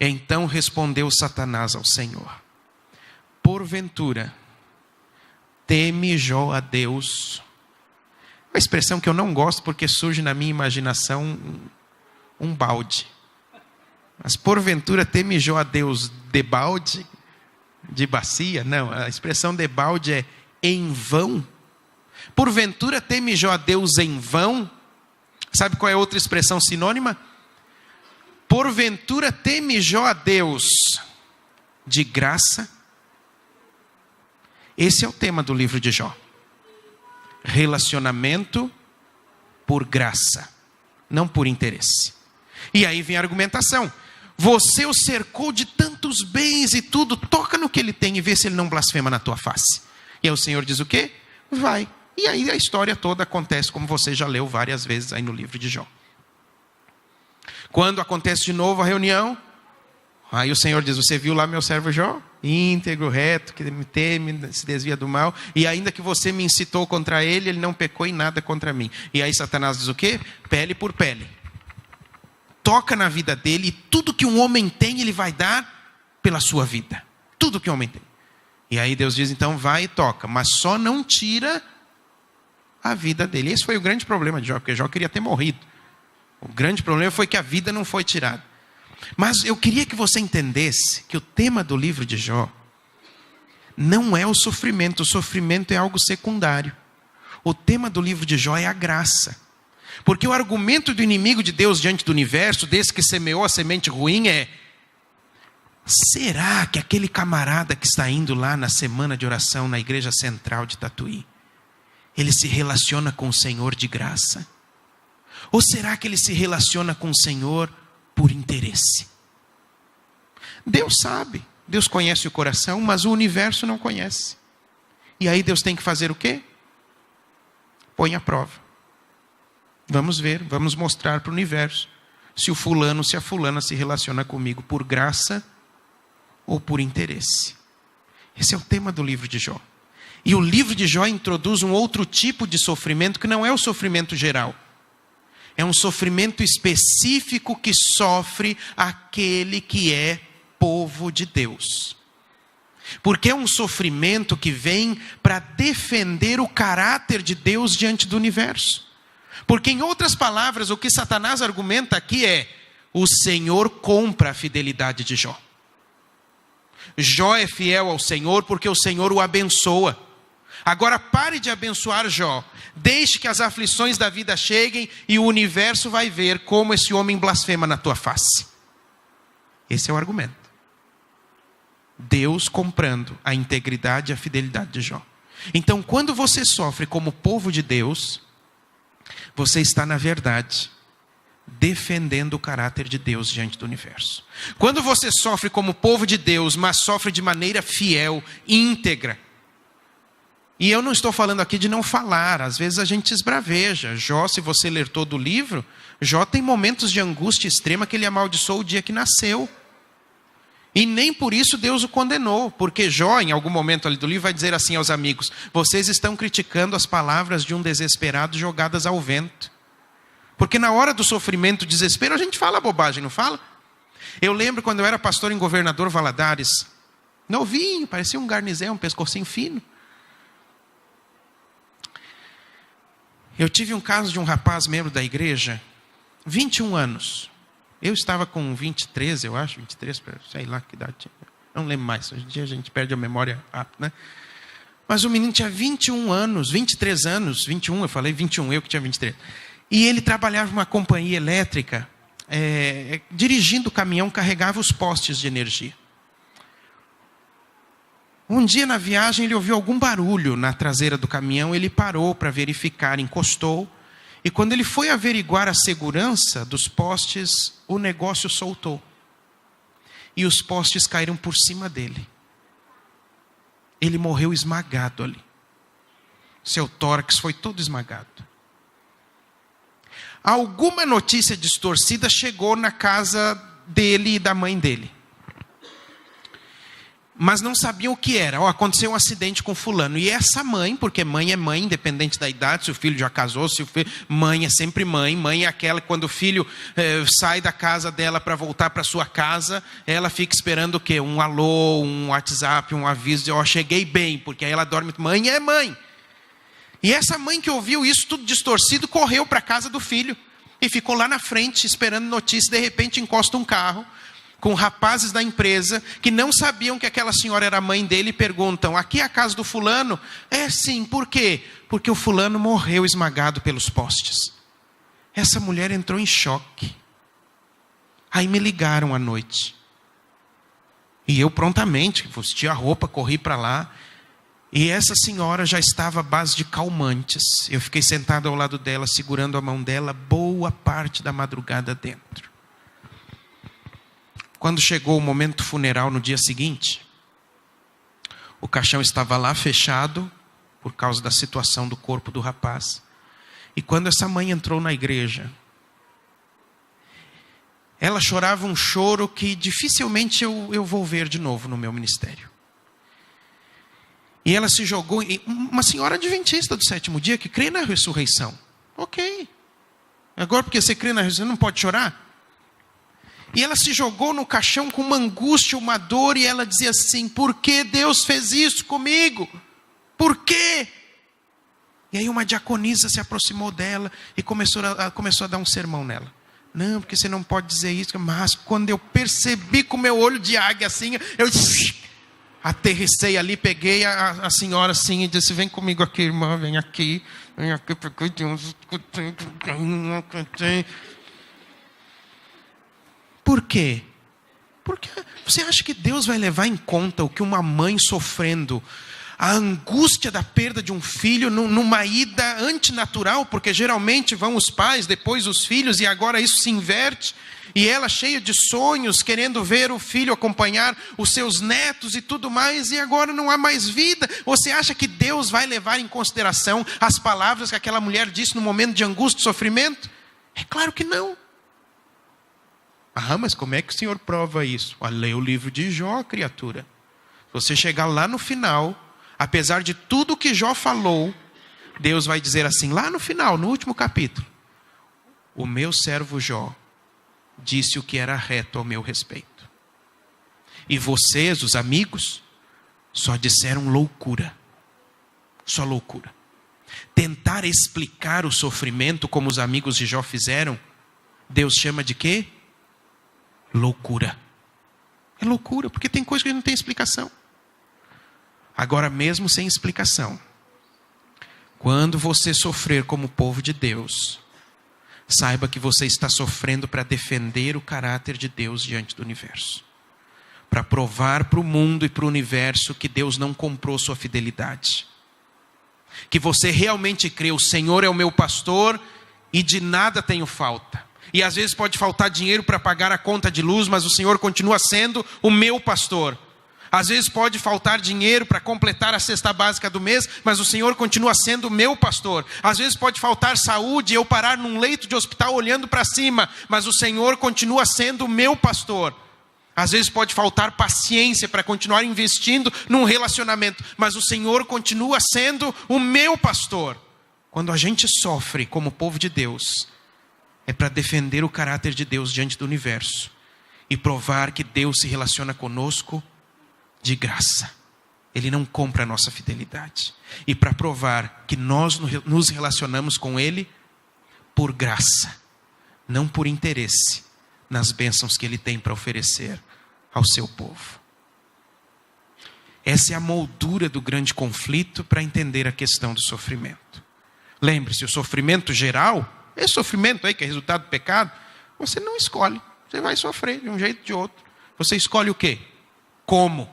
Então respondeu Satanás ao Senhor: porventura, teme Jó a Deus? Uma expressão que eu não gosto porque surge na minha imaginação um balde. Mas porventura teme Jó a Deus de balde? De bacia? Não, a expressão de balde é em vão. Porventura teme Jó a Deus em vão? Sabe qual é a outra expressão sinônima? Porventura teme Jó a Deus de graça? Esse é o tema do livro de Jó. Relacionamento por graça, não por interesse. E aí vem a argumentação. Você o cercou de tantos bens e tudo. Toca no que ele tem e vê se ele não blasfema na tua face. E aí o Senhor diz o quê? Vai. E aí a história toda acontece como você já leu várias vezes aí no livro de Jó. Quando acontece de novo a reunião, aí o Senhor diz, você viu lá meu servo Jó? Íntegro, reto, que me teme, se desvia do mal. E ainda que você me incitou contra ele, ele não pecou em nada contra mim. E aí Satanás diz o quê? Pele por pele. Toca na vida dele e tudo que um homem tem, ele vai dar pela sua vida. Tudo que um homem tem. E aí Deus diz, então vai e toca. Mas só não tira a vida dele. Esse foi o grande problema de Jó, porque Jó queria ter morrido. O grande problema foi que a vida não foi tirada. Mas eu queria que você entendesse que o tema do livro de Jó não é o sofrimento é algo secundário. O tema do livro de Jó é a graça. Porque o argumento do inimigo de Deus diante do universo, desse que semeou a semente ruim é: será que aquele camarada que está indo lá na semana de oração na igreja central de Tatuí, ele se relaciona com o Senhor de graça? Ou será que ele se relaciona com o Senhor por interesse? Deus sabe, Deus conhece o coração, mas o universo não conhece. E aí Deus tem que fazer o quê? Põe à prova. Vamos ver, vamos mostrar para o universo se o fulano, se a fulana se relaciona comigo por graça ou por interesse. Esse é o tema do livro de Jó. E o livro de Jó introduz um outro tipo de sofrimento que não é o sofrimento geral. É um sofrimento específico que sofre aquele que é povo de Deus. Porque é um sofrimento que vem para defender o caráter de Deus diante do universo. Porque, em outras palavras, o que Satanás argumenta aqui é: o Senhor compra a fidelidade de Jó. Jó é fiel ao Senhor porque o Senhor o abençoa. Agora pare de abençoar Jó. Deixe que as aflições da vida cheguem e o universo vai ver como esse homem blasfema na tua face. Esse é o argumento. Deus comprando a integridade e a fidelidade de Jó. Então, quando você sofre como povo de Deus, você está, na verdade, defendendo o caráter de Deus diante do universo. Quando você sofre como povo de Deus, mas sofre de maneira fiel, íntegra. E eu não estou falando aqui de não falar, às vezes a gente esbraveja. Jó, se você ler todo o livro, Jó tem momentos de angústia extrema que ele amaldiçoou o dia que nasceu. E nem por isso Deus o condenou, porque Jó, em algum momento ali do livro, vai dizer assim aos amigos: vocês estão criticando as palavras de um desesperado jogadas ao vento. Porque na hora do sofrimento, desespero, a gente fala bobagem, não fala? Eu lembro quando eu era pastor em Governador Valadares, novinho, parecia um garnizel, um pescocinho fino. Eu tive um caso de um rapaz membro da igreja, 21 anos. Eu estava com 23, eu acho, 23, sei lá que idade tinha. Não lembro mais, hoje em dia a gente perde a memória rápido, né? Mas o menino tinha 21 anos, 23 anos, 21, eu falei 21, eu que tinha 23. E ele trabalhava numa companhia elétrica, dirigindo o caminhão, carregava os postes de energia. Um dia na viagem ele ouviu algum barulho na traseira do caminhão, ele parou para verificar, encostou, e quando ele foi averiguar a segurança dos postes, o negócio soltou. E os postes caíram por cima dele. Ele morreu esmagado ali. Seu tórax foi todo esmagado. Alguma notícia distorcida chegou na casa dele e da mãe dele. Mas não sabiam o que era. Aconteceu um acidente com fulano. E essa mãe, porque mãe é mãe, independente da idade, se o filho já casou, se o filho... Mãe é sempre mãe. Mãe é aquela que quando o filho sai da casa dela para voltar para sua casa, ela fica esperando o quê? Um alô, um WhatsApp, um aviso de cheguei bem, porque aí ela dorme. Mãe é mãe. E essa mãe que ouviu isso tudo distorcido, correu para a casa do filho. E ficou lá na frente, esperando notícia. De repente encosta um carro com rapazes da empresa que não sabiam que aquela senhora era a mãe dele e perguntam: aqui é a casa do fulano? É sim, por quê? Porque o fulano morreu esmagado pelos postes. Essa mulher entrou em choque. Aí me ligaram à noite. E eu prontamente vesti a roupa, corri para lá. E essa senhora já estava à base de calmantes. Eu fiquei sentado ao lado dela, segurando a mão dela, boa parte da madrugada dentro. Quando chegou o momento funeral no dia seguinte, o caixão estava lá fechado por causa da situação do corpo do rapaz. E quando essa mãe entrou na igreja, ela chorava um choro que dificilmente eu vou ver de novo no meu ministério. E ela se jogou, uma senhora adventista do sétimo dia que crê na ressurreição. Ok. Agora porque você crê na ressurreição, não pode chorar? E ela se jogou no caixão com uma angústia, uma dor, e ela dizia assim: por que Deus fez isso comigo? Por quê? E aí uma diaconisa se aproximou dela e começou a dar um sermão nela. Não, porque você não pode dizer isso. Mas quando eu percebi com o meu olho de águia assim, eu aterrissei ali, peguei a senhora assim e disse: vem comigo aqui, irmã, vem aqui, porque Deus... Por quê? Porque você acha que Deus vai levar em conta o que uma mãe sofrendo, a angústia da perda de um filho numa ida antinatural, porque geralmente vão os pais, depois os filhos, e agora isso se inverte, e ela cheia de sonhos, querendo ver o filho acompanhar os seus netos e tudo mais, e agora não há mais vida. Você acha que Deus vai levar em consideração as palavras que aquela mulher disse no momento de angústia e sofrimento? É claro que não. Ah, mas como é que o Senhor prova isso? Leia o livro de Jó, criatura. Se você chegar lá no final, apesar de tudo que Jó falou, Deus vai dizer assim, lá no final, no último capítulo: o meu servo Jó disse o que era reto ao meu respeito. E vocês, os amigos, só disseram loucura. Só loucura. Tentar explicar o sofrimento como os amigos de Jó fizeram, Deus chama de quê? Loucura. É loucura, porque tem coisa que não tem explicação. Agora, mesmo sem explicação, quando você sofrer como povo de Deus, saiba que você está sofrendo para defender o caráter de Deus diante do universo. Para provar para o mundo e para o universo que Deus não comprou sua fidelidade. Que você realmente crê: o Senhor é o meu pastor e de nada tenho falta. E às vezes pode faltar dinheiro para pagar a conta de luz, mas o Senhor continua sendo o meu pastor. Às vezes pode faltar dinheiro para completar a cesta básica do mês, mas o Senhor continua sendo o meu pastor. Às vezes pode faltar saúde e eu parar num leito de hospital olhando para cima, mas o Senhor continua sendo o meu pastor. Às vezes pode faltar paciência para continuar investindo num relacionamento, mas o Senhor continua sendo o meu pastor. Quando a gente sofre como povo de Deus, é para defender o caráter de Deus diante do universo e provar que Deus se relaciona conosco de graça. Ele não compra a nossa fidelidade. E para provar que nós nos relacionamos com Ele por graça, não por interesse, nas bênçãos que Ele tem para oferecer ao seu povo. Essa é a moldura do grande conflito para entender a questão do sofrimento. Lembre-se, o sofrimento geral, esse sofrimento aí que é resultado do pecado, você não escolhe. Você vai sofrer de um jeito ou de outro. Você escolhe o quê? Como?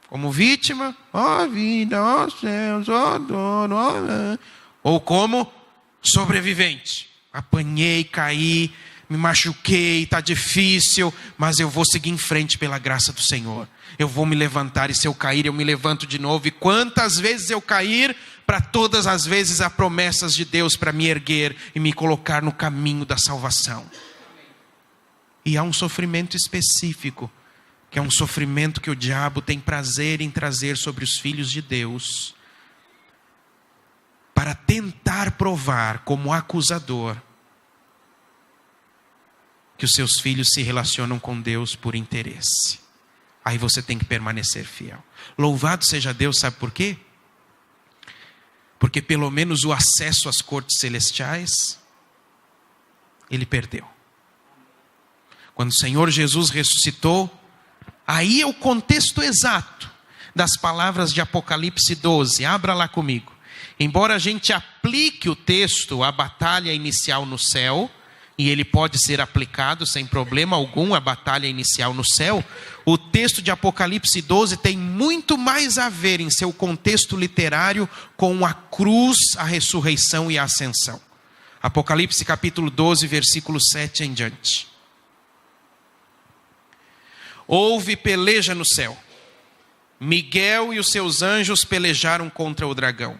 Como vítima? Ó vida, ó céus, ó dor, ó... Ou como sobrevivente? Apanhei, caí, me machuquei, está difícil, mas eu vou seguir em frente pela graça do Senhor. Eu vou me levantar, e se eu cair, eu me levanto de novo. E quantas vezes eu cair, para todas as vezes há promessas de Deus para me erguer e me colocar no caminho da salvação. E há um sofrimento específico, que é um sofrimento que o diabo tem prazer em trazer sobre os filhos de Deus, para tentar provar como acusador que os seus filhos se relacionam com Deus por interesse. Aí você tem que permanecer fiel. Louvado seja Deus, sabe por quê? Porque pelo menos o acesso às cortes celestiais, ele perdeu. Quando o Senhor Jesus ressuscitou, aí é o contexto exato das palavras de Apocalipse 12. Abra lá comigo. Embora a gente aplique o texto à batalha inicial no céu, e ele pode ser aplicado sem problema algum à batalha inicial no céu, o texto de Apocalipse 12 tem muito mais a ver em seu contexto literário com a cruz, a ressurreição e a ascensão. Apocalipse capítulo 12, versículo 7 em diante. Houve peleja no céu. Miguel e os seus anjos pelejaram contra o dragão.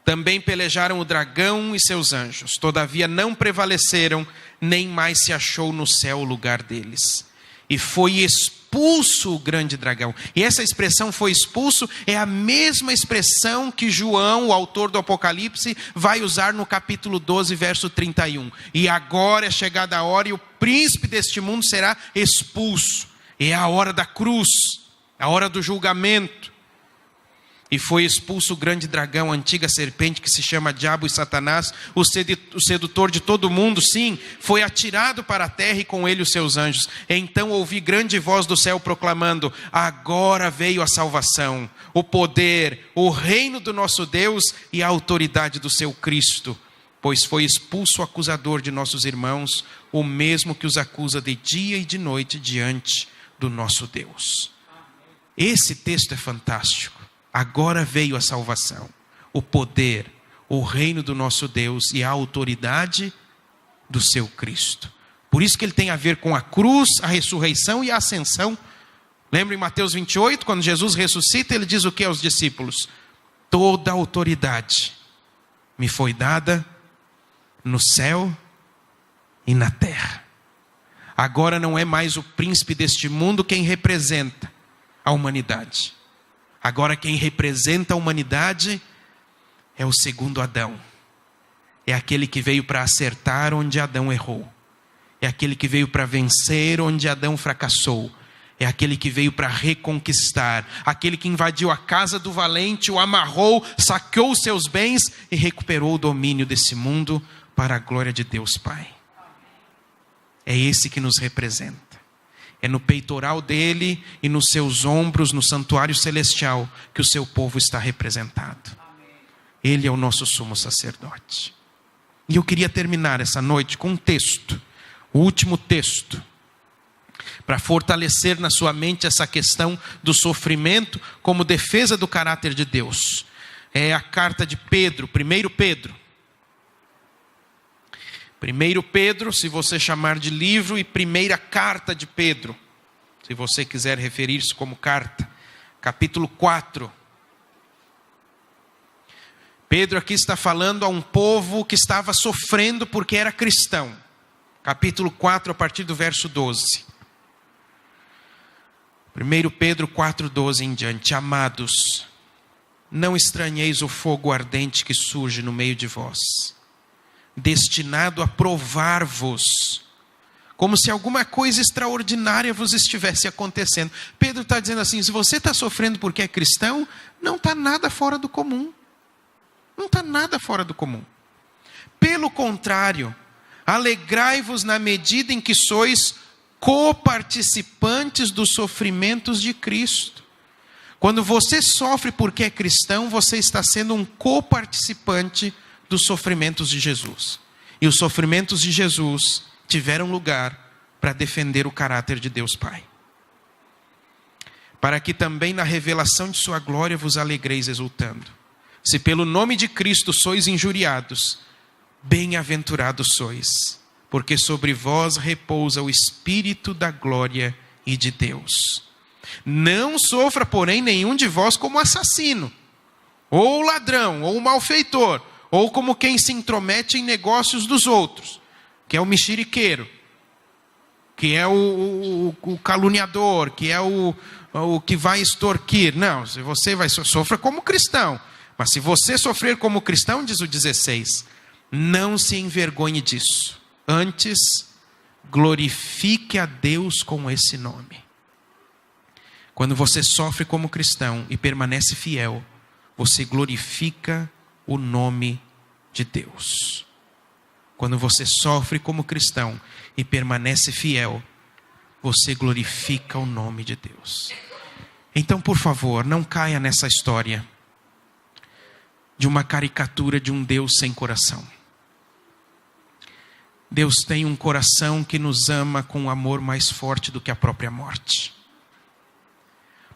Também pelejaram o dragão e seus anjos. Todavia não prevaleceram, nem mais se achou no céu o lugar deles. E foi expulso o grande dragão. E essa expressão foi expulso é a mesma expressão que João, o autor do Apocalipse, vai usar no capítulo 12, verso 31. E agora é chegada a hora e o príncipe deste mundo será expulso. É a hora da cruz, a hora do julgamento. E foi expulso o grande dragão, a antiga serpente que se chama Diabo e Satanás, o sedutor de todo mundo, sim, foi atirado para a terra e com ele os seus anjos. Então ouvi grande voz do céu proclamando: agora veio a salvação, o poder, o reino do nosso Deus e a autoridade do seu Cristo. Pois foi expulso o acusador de nossos irmãos, o mesmo que os acusa de dia e de noite diante do nosso Deus. Esse texto é fantástico. Agora veio a salvação, o poder, o reino do nosso Deus e a autoridade do seu Cristo. Por isso que ele tem a ver com a cruz, a ressurreição e a ascensão. Lembra em Mateus 28, quando Jesus ressuscita, ele diz o que aos discípulos? Toda a autoridade me foi dada no céu e na terra. Agora não é mais o príncipe deste mundo quem representa a humanidade. Agora quem representa a humanidade é o segundo Adão. É aquele que veio para acertar onde Adão errou. É aquele que veio para vencer onde Adão fracassou. É aquele que veio para reconquistar. Aquele que invadiu a casa do valente, o amarrou, saqueou os seus bens e recuperou o domínio desse mundo para a glória de Deus Pai. É esse que nos representa. É no peitoral dele e nos seus ombros, no santuário celestial, que o seu povo está representado. Ele é o nosso sumo sacerdote. E eu queria terminar essa noite com um texto, o último texto, para fortalecer na sua mente essa questão do sofrimento como defesa do caráter de Deus. É a carta de Pedro, 1 Pedro. 1 Pedro, se você chamar de livro, e primeira carta de Pedro, se você quiser referir-se como carta, capítulo 4. Pedro aqui está falando a um povo que estava sofrendo porque era cristão. Capítulo 4, a partir do verso 12. 1 Pedro 4, 12 em diante. Amados, não estranheis o fogo ardente que surge no meio de vós, destinado a provar-vos, como se alguma coisa extraordinária vos estivesse acontecendo. Pedro está dizendo assim: se você está sofrendo porque é cristão, não está nada fora do comum. Não está nada fora do comum. Pelo contrário, alegrai-vos na medida em que sois coparticipantes dos sofrimentos de Cristo. Quando você sofre porque é cristão, você está sendo um coparticipante dos sofrimentos de Jesus. E os sofrimentos de Jesus tiveram lugar para defender o caráter de Deus Pai. Para que também na revelação de sua glória vos alegreis exultando. Se pelo nome de Cristo sois injuriados, bem-aventurados sois, porque sobre vós repousa o Espírito da glória e de Deus. Não sofra, porém, nenhum de vós como assassino, ou ladrão, ou malfeitor, ou como quem se intromete em negócios dos outros, que é o mexeriqueiro, que é o caluniador, que é o que vai extorquir. Não, se você sofra como cristão. Mas se você sofrer como cristão, diz o 16, não se envergonhe disso. Antes, glorifique a Deus com esse nome. Quando você sofre como cristão e permanece fiel, você glorifica o nome de Deus. Quando você sofre como cristão e permanece fiel, você glorifica o nome de Deus. Então, por favor, não caia nessa história de uma caricatura de um Deus sem coração. Deus tem um coração que nos ama com um amor mais forte do que a própria morte.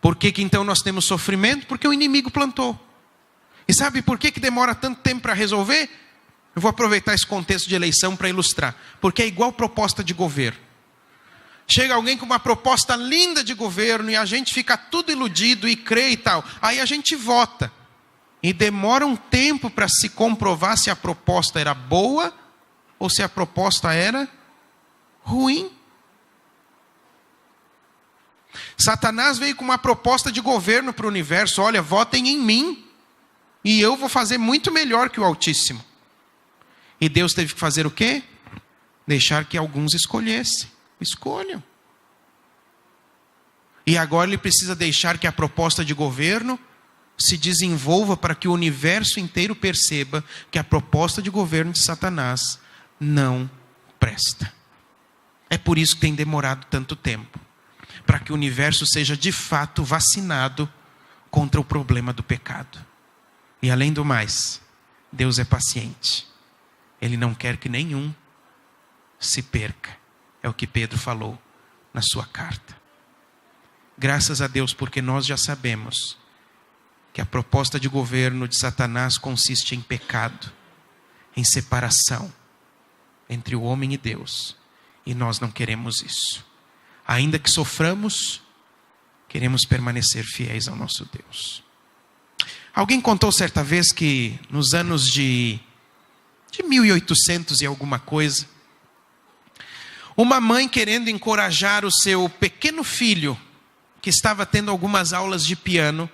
Por que então nós temos sofrimento? Porque o inimigo plantou. E sabe por que demora tanto tempo para resolver? Eu vou aproveitar esse contexto de eleição para ilustrar. Porque é igual proposta de governo. Chega alguém com uma proposta linda de governo e a gente fica tudo iludido e crê e tal. Aí a gente vota. E demora um tempo para se comprovar se a proposta era boa ou se a proposta era ruim. Satanás veio com uma proposta de governo para o universo. Olha, votem em mim e eu vou fazer muito melhor que o Altíssimo. E Deus teve que fazer o quê? Deixar que alguns escolhessem. Escolham. E agora ele precisa deixar que a proposta de governo se desenvolva para que o universo inteiro perceba que a proposta de governo de Satanás não presta. É por isso que tem demorado tanto tempo. Para que o universo seja de fato vacinado contra o problema do pecado. E além do mais, Deus é paciente. Ele não quer que nenhum se perca. É o que Pedro falou na sua carta. Graças a Deus, porque nós já sabemos que a proposta de governo de Satanás consiste em pecado, em separação entre o homem e Deus. E nós não queremos isso. Ainda que soframos, queremos permanecer fiéis ao nosso Deus. Alguém contou certa vez que nos anos de 1800 e alguma coisa, uma mãe querendo encorajar o seu pequeno filho, que estava tendo algumas aulas de piano,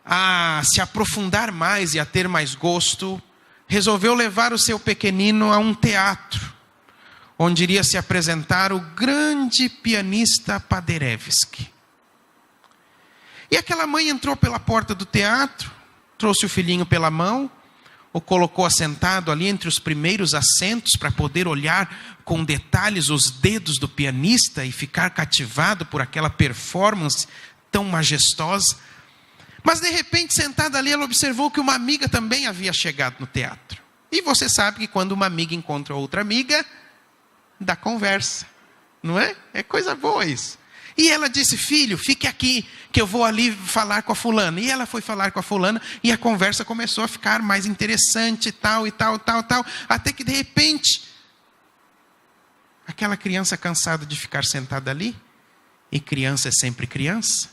a se aprofundar mais e a ter mais gosto, resolveu levar o seu pequenino a um teatro, onde iria se apresentar o grande pianista Paderewski. E aquela mãe entrou pela porta do teatro, trouxe o filhinho pela mão, o colocou assentado ali entre os primeiros assentos para poder olhar com detalhes os dedos do pianista e ficar cativado por aquela performance tão majestosa. Mas de repente, sentada ali, ela observou que uma amiga também havia chegado no teatro. E você sabe que quando uma amiga encontra outra amiga, dá conversa, não é? É coisa boa isso. E ela disse: filho, fique aqui, que eu vou ali falar com a fulana. E ela foi falar com a fulana, e a conversa começou a ficar mais interessante, tal, até que de repente, aquela criança cansada de ficar sentada ali, e criança é sempre criança,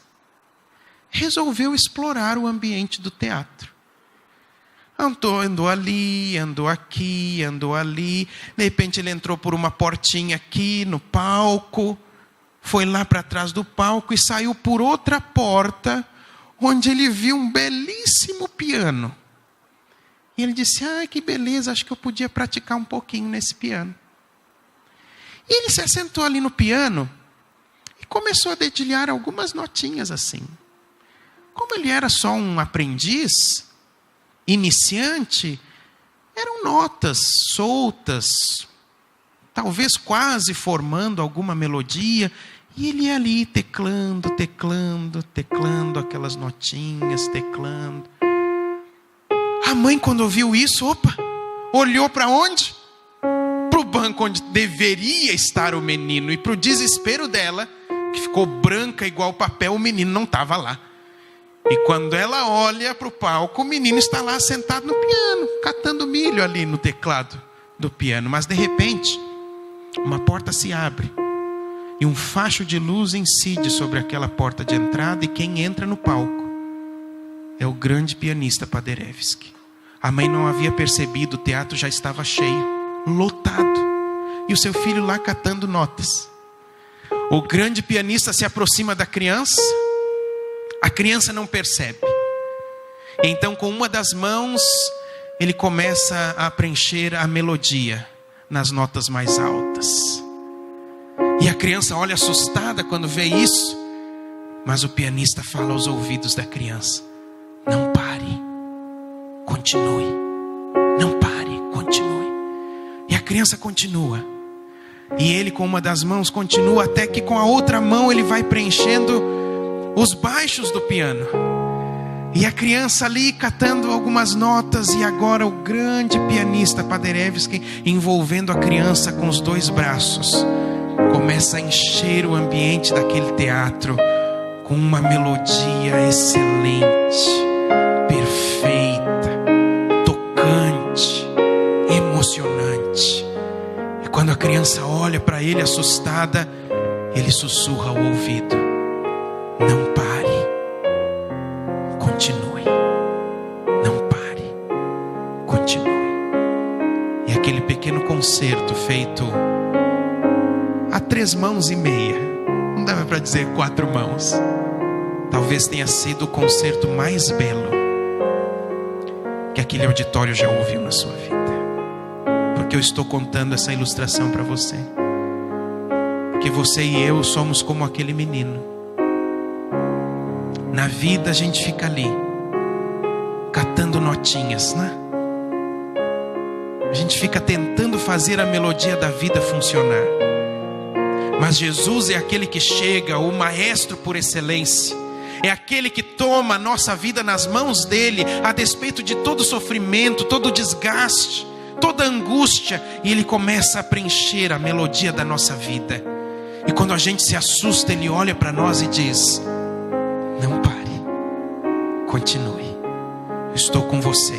resolveu explorar o ambiente do teatro. Andou ali, andou aqui, andou ali. De repente ele entrou por uma portinha aqui no palco, foi lá para trás do palco e saiu por outra porta, onde ele viu um belíssimo piano. E ele disse: que beleza, acho que eu podia praticar um pouquinho nesse piano. E ele se assentou ali no piano e começou a dedilhar algumas notinhas assim. Como ele era só um aprendiz, iniciante, eram notas soltas, talvez quase formando alguma melodia, e ele ia ali teclando aquelas notinhas, teclando. A mãe, quando ouviu isso, olhou para onde? Para o banco onde deveria estar o menino, e para o desespero dela, que ficou branca igual papel, o menino não estava lá. E quando ela olha para o palco, o menino está lá sentado no piano, catando milho ali no teclado do piano. Mas de repente, uma porta se abre e um facho de luz incide sobre aquela porta de entrada, e quem entra no palco é o grande pianista Paderewski. A mãe não havia percebido, o teatro já estava cheio, lotado, e o seu filho lá catando notas. O grande pianista se aproxima da criança. A criança não percebe. Então, com uma das mãos, ele começa a preencher a melodia nas notas mais altas. E a criança olha assustada quando vê isso. Mas o pianista fala aos ouvidos da criança: não pare, continue. Não pare, continue. E a criança continua. E ele, com uma das mãos, continua, até que com a outra mão ele vai preenchendo os baixos do piano. E a criança ali catando algumas notas, e agora o grande pianista Paderewski, envolvendo a criança com os dois braços, começa a encher o ambiente daquele teatro com uma melodia excelente, perfeita, tocante, emocionante. E quando a criança olha para ele assustada, Ele sussurra ao ouvido: não pare, continue, não pare, continue. E aquele pequeno concerto feito a 3 mãos e meia, não dava para dizer 4 mãos, talvez tenha sido o concerto mais belo que aquele auditório já ouviu na sua vida. Porque eu estou contando essa ilustração para você, porque você e eu somos como aquele menino. Na vida a gente fica ali catando notinhas, né? A gente fica tentando fazer a melodia da vida funcionar. Mas Jesus é aquele que chega, o maestro por excelência. É aquele que toma a nossa vida nas mãos dele, a despeito de todo sofrimento, todo desgaste, toda angústia, e ele começa a preencher a melodia da nossa vida. E quando a gente se assusta, ele olha para nós e diz: não pare, continue, eu estou com você,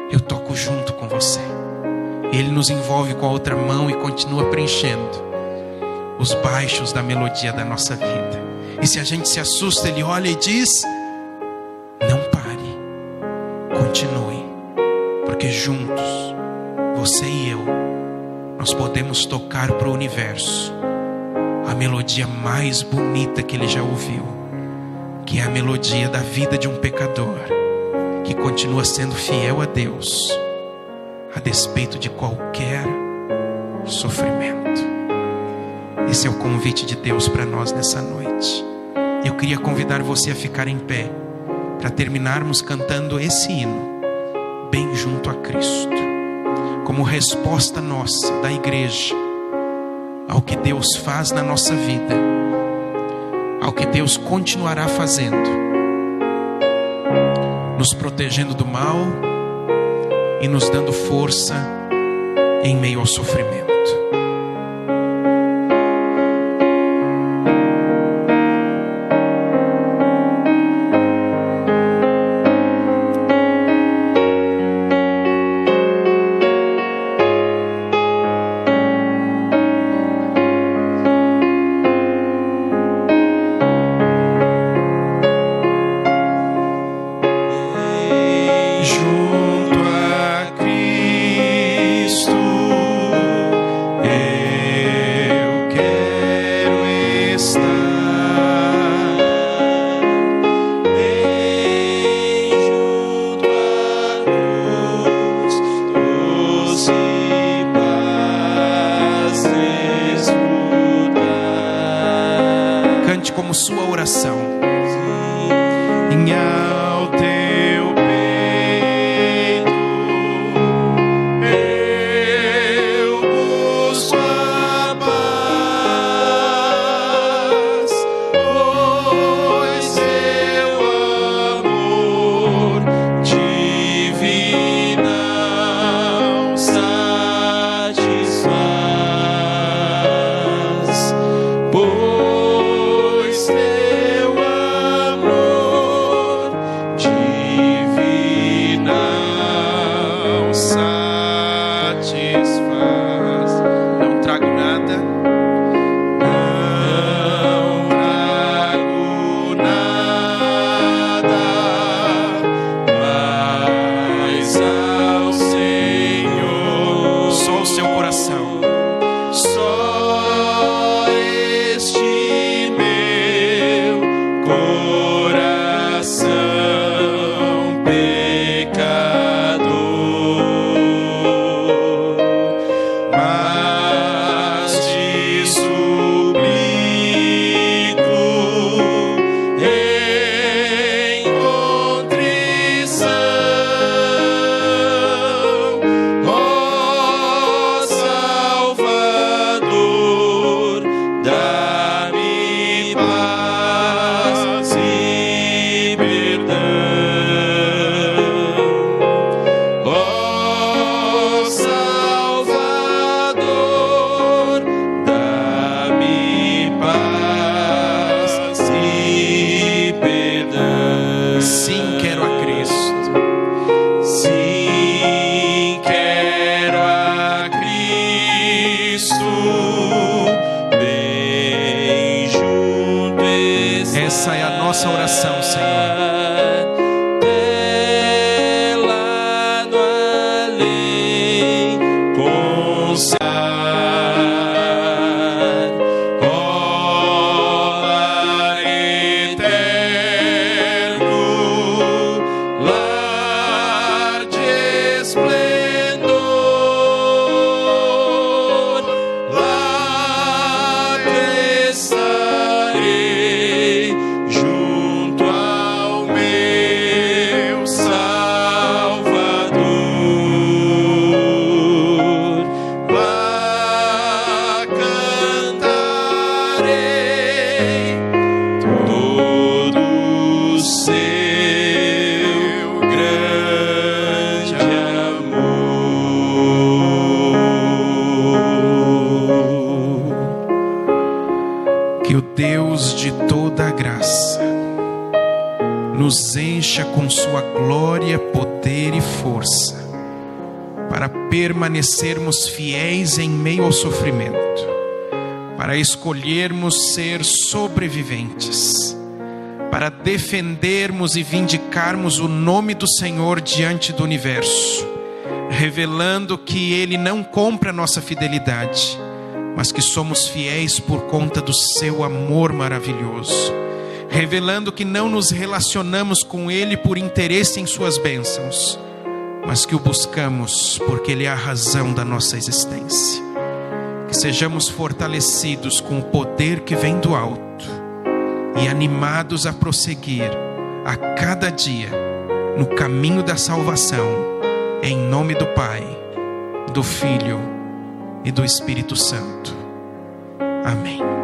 eu toco junto com você. Ele nos envolve com a outra mão e continua preenchendo os baixos da melodia da nossa vida. E se a gente se assusta, ele olha e diz: não pare, continue, porque juntos, você e eu, nós podemos tocar para o universo a melodia mais bonita que ele já ouviu, que é a melodia da vida de um pecador que continua sendo fiel a Deus, a despeito de qualquer sofrimento. Esse é o convite de Deus para nós nessa noite. Eu queria convidar você a ficar em pé para terminarmos cantando esse hino, Bem Junto a Cristo, como resposta nossa, da igreja, ao que Deus faz na nossa vida, ao que Deus continuará fazendo, nos protegendo do mal e nos dando força em meio ao sofrimento. Como sua oração. Ao teu peito eu busco a paz, pois teu amor divino satisfaz. Cristo, bem Essa é a nossa oração, Senhor. Nos encha com sua glória, poder e força, para permanecermos fiéis em meio ao sofrimento, para escolhermos ser sobreviventes, para defendermos e vindicarmos o nome do Senhor diante do universo, revelando que Ele não compra nossa fidelidade, mas que somos fiéis por conta do seu amor maravilhoso, revelando que não nos relacionamos com Ele por interesse em suas bênçãos, mas que o buscamos porque Ele é a razão da nossa existência. Que sejamos fortalecidos com o poder que vem do alto e animados a prosseguir a cada dia no caminho da salvação, em nome do Pai, do Filho e do Espírito Santo. Amém.